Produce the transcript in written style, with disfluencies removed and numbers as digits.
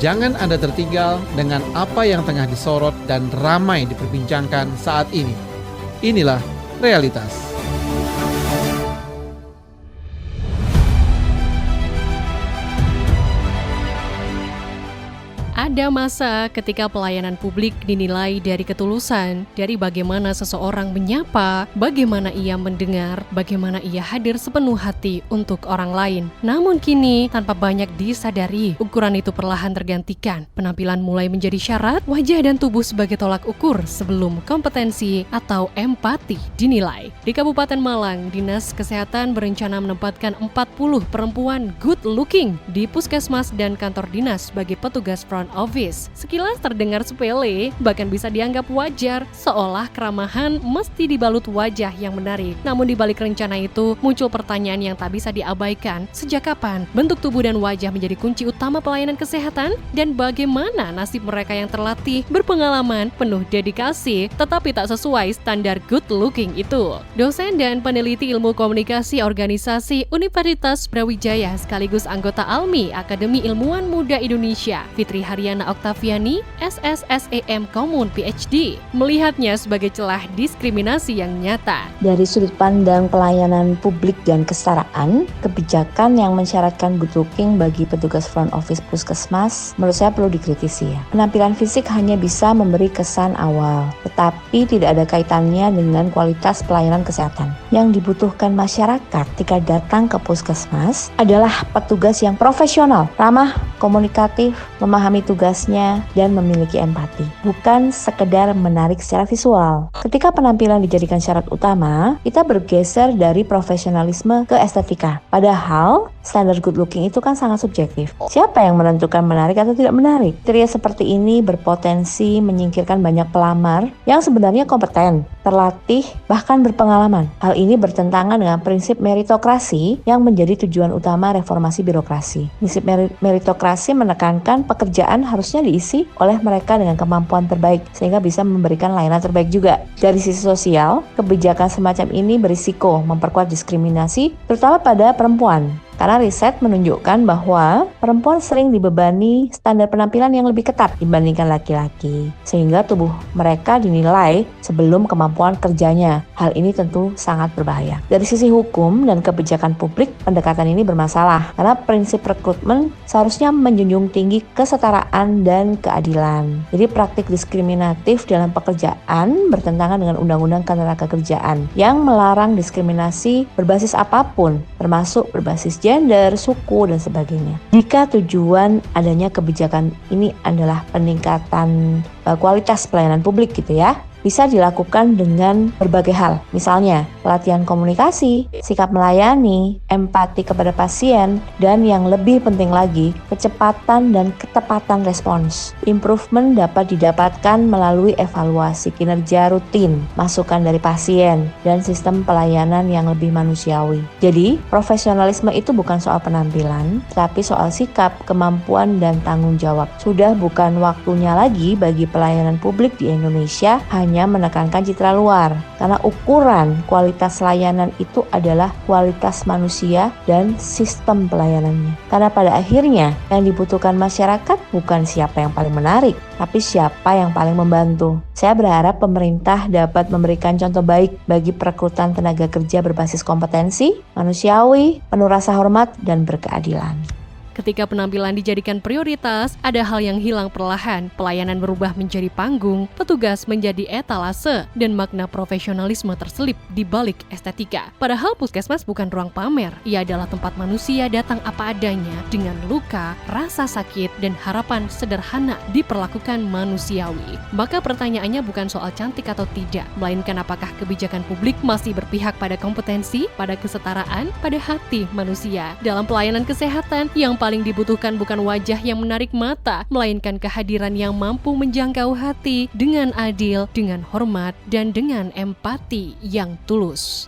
Jangan Anda tertinggal dengan apa yang tengah disorot dan ramai diperbincangkan saat ini. Inilah realitas. Ada masa ketika pelayanan publik dinilai dari ketulusan, dari bagaimana seseorang menyapa, bagaimana ia mendengar, bagaimana ia hadir sepenuh hati untuk orang lain. Namun kini, tanpa banyak disadari, ukuran itu perlahan tergantikan. Penampilan mulai menjadi syarat, wajah dan tubuh sebagai tolak ukur sebelum kompetensi atau empati dinilai. Di Kabupaten Malang, Dinas Kesehatan berencana menempatkan 40 perempuan good looking di puskesmas dan kantor dinas sebagai petugas front office. Sekilas terdengar sepele, bahkan bisa dianggap wajar, seolah keramahan mesti dibalut wajah yang menarik. Namun di balik rencana itu, muncul pertanyaan yang tak bisa diabaikan. Sejak kapan bentuk tubuh dan wajah menjadi kunci utama pelayanan kesehatan? Dan bagaimana nasib mereka yang terlatih, berpengalaman, penuh dedikasi, tetapi tak sesuai standar good looking itu? Dosen dan peneliti ilmu komunikasi organisasi Universitas Brawijaya sekaligus anggota ALMI Akademi Ilmuwan Muda Indonesia, Fitri Haryana Oktaviani, SSSEM Komun PhD, melihatnya sebagai celah diskriminasi yang nyata. Dari sudut pandang pelayanan publik dan kesetaraan, kebijakan yang mensyaratkan good looking bagi petugas front office puskesmas menurut saya perlu dikritisi ya. Penampilan fisik hanya bisa memberi kesan awal, tetapi tidak ada kaitannya dengan kualitas pelayanan kesehatan. Yang dibutuhkan masyarakat ketika datang ke puskesmas adalah petugas yang profesional, ramah, komunikatif, memahami tugasnya, dan memiliki empati. Bukan sekedar menarik secara visual. Ketika penampilan dijadikan syarat utama, kita bergeser dari profesionalisme ke estetika. Padahal, standar good looking itu kan sangat subjektif. Siapa yang menentukan menarik atau tidak menarik? Kriteria seperti ini berpotensi menyingkirkan banyak pelamar yang sebenarnya kompeten, terlatih, bahkan berpengalaman. Hal ini bertentangan dengan prinsip meritokrasi yang menjadi tujuan utama reformasi birokrasi. Prinsip meritokrasi menekankan pekerjaan harusnya diisi oleh mereka dengan kemampuan terbaik sehingga bisa memberikan layanan terbaik juga. Dari sisi sosial, kebijakan semacam ini berisiko memperkuat diskriminasi terutama pada perempuan. Karena riset menunjukkan bahwa perempuan sering dibebani standar penampilan yang lebih ketat dibandingkan laki-laki, sehingga tubuh mereka dinilai sebelum kemampuan kerjanya. Hal ini tentu sangat berbahaya. Dari sisi hukum dan kebijakan publik, pendekatan ini bermasalah karena prinsip rekrutmen seharusnya menjunjung tinggi kesetaraan dan keadilan. Jadi praktik diskriminatif dalam pekerjaan bertentangan dengan Undang-Undang Ketenagakerjaan yang melarang diskriminasi berbasis apapun, termasuk berbasis gender, suku, dan sebagainya. Jika tujuan adanya kebijakan ini adalah peningkatan kualitas pelayanan publik gitu ya, bisa dilakukan dengan berbagai hal. Misalnya, pelatihan komunikasi, sikap melayani, empati kepada pasien, dan yang lebih penting lagi, kecepatan dan ketepatan respons. Improvement dapat didapatkan melalui evaluasi kinerja rutin, masukan dari pasien, dan sistem pelayanan yang lebih manusiawi. Jadi, profesionalisme itu bukan soal penampilan, tapi soal sikap, kemampuan, dan tanggung jawab. Sudah bukan waktunya lagi bagi pelayanan publik di Indonesia hanya menekankan citra luar, karena ukuran kualitas layanan itu adalah kualitas manusia dan sistem pelayanannya. Karena pada akhirnya yang dibutuhkan masyarakat bukan siapa yang paling menarik, tapi siapa yang paling membantu. Saya berharap pemerintah dapat memberikan contoh baik bagi perekrutan tenaga kerja berbasis kompetensi, manusiawi, penuh rasa hormat, dan berkeadilan. Ketika penampilan dijadikan prioritas, ada hal yang hilang perlahan. Pelayanan berubah menjadi panggung, petugas menjadi etalase, dan makna profesionalisme terselip di balik estetika. Padahal puskesmas bukan ruang pamer. Ia adalah tempat manusia datang apa adanya, dengan luka, rasa sakit, dan harapan sederhana diperlakukan manusiawi. Maka pertanyaannya bukan soal cantik atau tidak, melainkan apakah kebijakan publik masih berpihak pada kompetensi, pada kesetaraan, pada hati manusia. Dalam pelayanan kesehatan, yang paling dibutuhkan bukan wajah yang menarik mata, melainkan kehadiran yang mampu menjangkau hati dengan adil, dengan hormat, dan dengan empati yang tulus.